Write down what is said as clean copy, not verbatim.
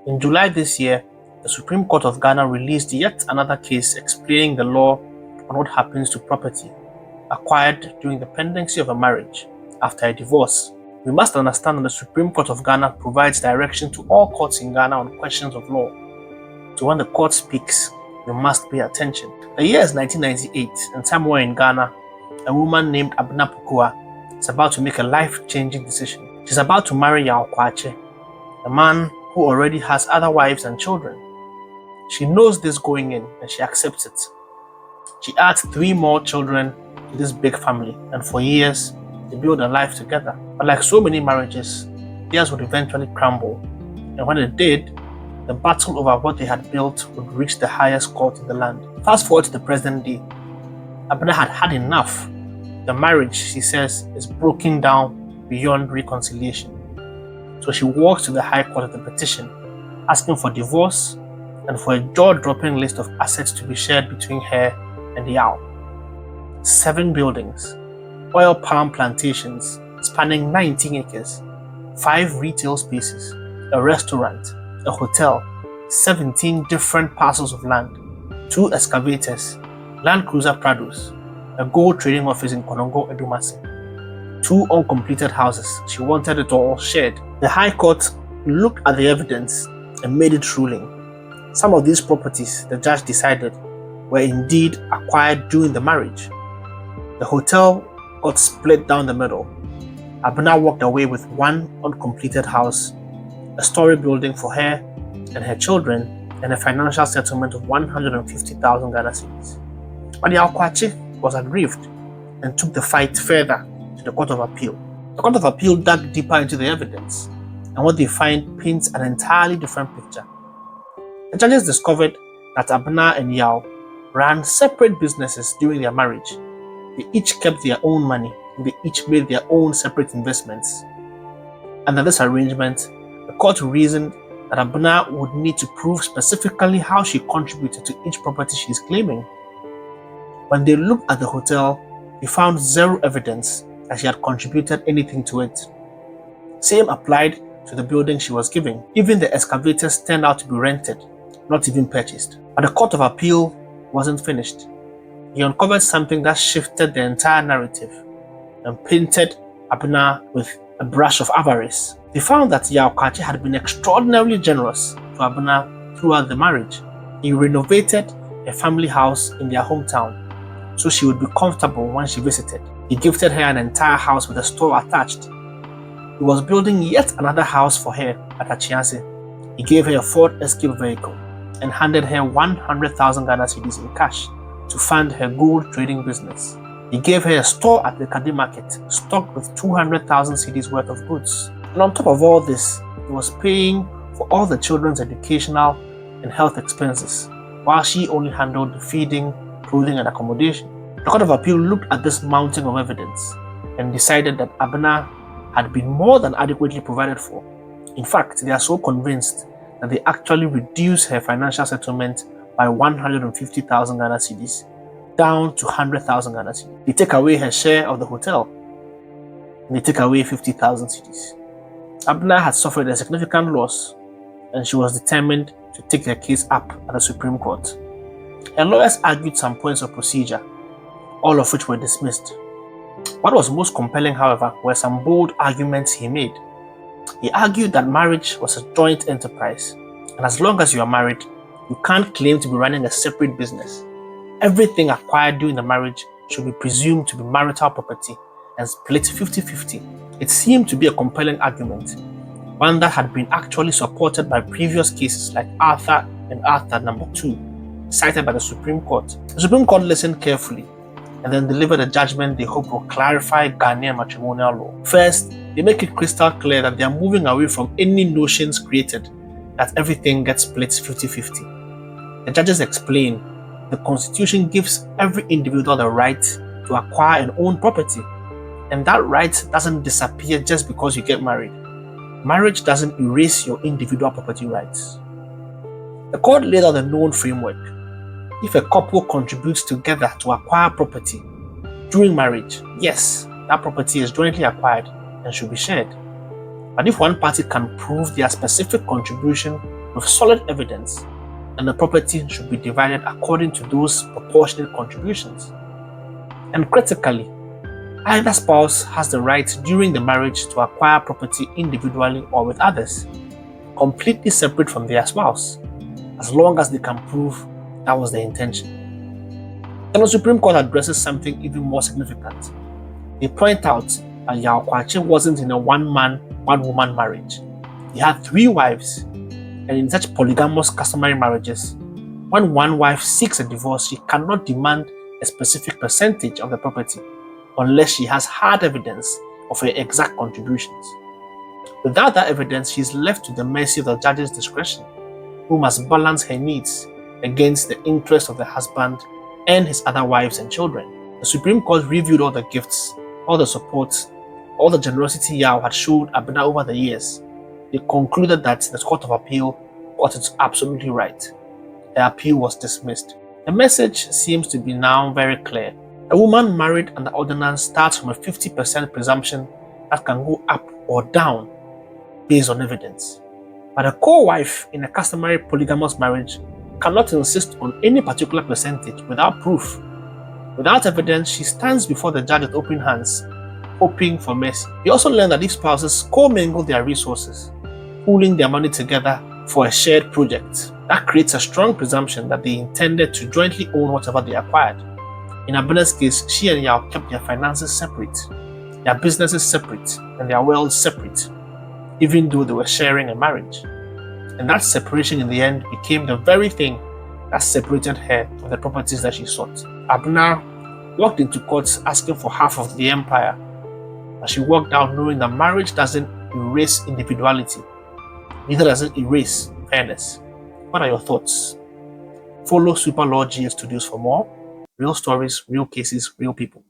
In July this year, the Supreme Court of Ghana released yet another case explaining the law on what happens to property acquired during the pendency of a marriage after a divorce. We must understand that the Supreme Court of Ghana provides direction to all courts in Ghana on questions of law. So when the court speaks, you must pay attention. The year is 1998, and somewhere in Ghana, a woman named ABENA POKUA is about to make a life-changing decision. She's about to marry KWAKYE, a man who already has other wives and children. She knows this going in, and she accepts it. She adds 3 more children to this big family, and for years, they build a life together. But like so many marriages, theirs would eventually crumble, and when it did, the battle over what they had built would reach the highest court in the land. Fast forward to the present day. ABENA had had enough. The marriage, she says, is broken down beyond reconciliation. So she walks to the High Court with a petition, asking for divorce and for a jaw-dropping list of assets to be shared between her and Yao. 7 buildings, oil palm plantations spanning 19 acres, 5 retail spaces, a restaurant, a hotel, 17 different parcels of land, 2 excavators, Land Cruiser Prados, a gold trading office in Konongo, Edumase, 2 uncompleted houses. She wanted it all shared. The High Court looked at the evidence and made its ruling. Some of these properties, the judge decided, were indeed acquired during the marriage. The hotel got split down the middle. ABENA walked away with 1 uncompleted house, a story building for her and her children, and a financial settlement of 150,000 Ghana cedis. But the KWAKYE was aggrieved and took the fight further to the Court of Appeal. The Court of Appeal dug deeper into the evidence, and what they find paints an entirely different picture. The judges discovered that ABENA and Yao ran separate businesses during their marriage. They each kept their own money, and they each made their own separate investments. Under this arrangement, the court reasoned that ABENA would need to prove specifically how she contributed to each property she is claiming. When they looked at the hotel, they found 0 evidence that she had contributed anything to it. Same applied to the building she was giving. Even the excavators turned out to be rented, not even purchased. But the Court of Appeal wasn't finished. He uncovered something that shifted the entire narrative and painted ABENA with a brush of avarice. They found that KWAKYE had been extraordinarily generous to ABENA throughout the marriage. He renovated a family house in their hometown so she would be comfortable when she visited. He gifted her an entire house with a store attached. He was building yet another house for her at Achiase. He gave her a Ford Escape vehicle and handed her 100,000 Ghana cedis in cash to fund her gold trading business. He gave her a store at the Kadi market stocked with 200,000 cedis worth of goods. And on top of all this, he was paying for all the children's educational and health expenses, while she only handled the feeding, clothing, and accommodation. The Court of Appeal looked at this mountain of evidence and decided that ABENA had been more than adequately provided for. In fact, they are so convinced that they actually reduced her financial settlement by 150,000 Ghana cedis down to 100,000 Ghana cedis. They take away her share of the hotel and they take away 50,000 cedis. ABENA had suffered a significant loss and she was determined to take her case up at the Supreme Court. Her lawyers argued some points of procedure, all of which were dismissed. What was most compelling, however, were some bold arguments he made. He argued that marriage was a joint enterprise, and as long as you are married, you can't claim to be running a separate business. Everything acquired during the marriage should be presumed to be marital property and split 50-50. It seemed to be a compelling argument, one that had been actually supported by previous cases like Arthur and Arthur No. 2, cited by the Supreme Court. The Supreme Court listened carefully and then delivered a judgment they hope will clarify Ghanaian matrimonial law. First, they make it crystal clear that they are moving away from any notions created that everything gets split 50-50. The judges explain the Constitution gives every individual the right to acquire and own property, and that right doesn't disappear just because you get married. Marriage doesn't erase your individual property rights. The court laid out a known framework. If a couple contributes together to acquire property during marriage, yes, that property is jointly acquired and should be shared. But if one party can prove their specific contribution with solid evidence, then the property should be divided according to those proportionate contributions. And critically, either spouse has the right during the marriage to acquire property individually or with others, completely separate from their spouse, as long as they can prove that was their intention. Then the Supreme Court addresses something even more significant. They point out that KWAKYE wasn't in a one-man, one-woman marriage. He had 3 wives, and in such polygamous customary marriages, when one wife seeks a divorce, she cannot demand a specific percentage of the property unless she has hard evidence of her exact contributions. Without that evidence, she is left to the mercy of the judge's discretion, who must balance her needs against the interests of the husband and his other wives and children. The Supreme Court reviewed all the gifts, all the support, all the generosity Yao had showed ABENA over the years. They concluded that the Court of Appeal got it absolutely right. The appeal was dismissed. The message seems to be now very clear. A woman married under ordinance starts from a 50% presumption that can go up or down based on evidence. But a co-wife in a customary polygamous marriage cannot insist on any particular percentage without proof. Without evidence, she stands before the judge with open hands, hoping for mercy. We also learn that if spouses co-mingle their resources, pooling their money together for a shared project, that creates a strong presumption that they intended to jointly own whatever they acquired. In ABENA's case, she and Yao kept their finances separate, their businesses separate, and their worlds separate, even though they were sharing a marriage. And that separation in the end became the very thing that separated her from the properties that she sought. ABENA walked into court asking for half of the empire, but she walked out knowing that marriage doesn't erase individuality, neither does it erase fairness. What are your thoughts? Follow Super Law GA Studios for more real stories, real cases, real people.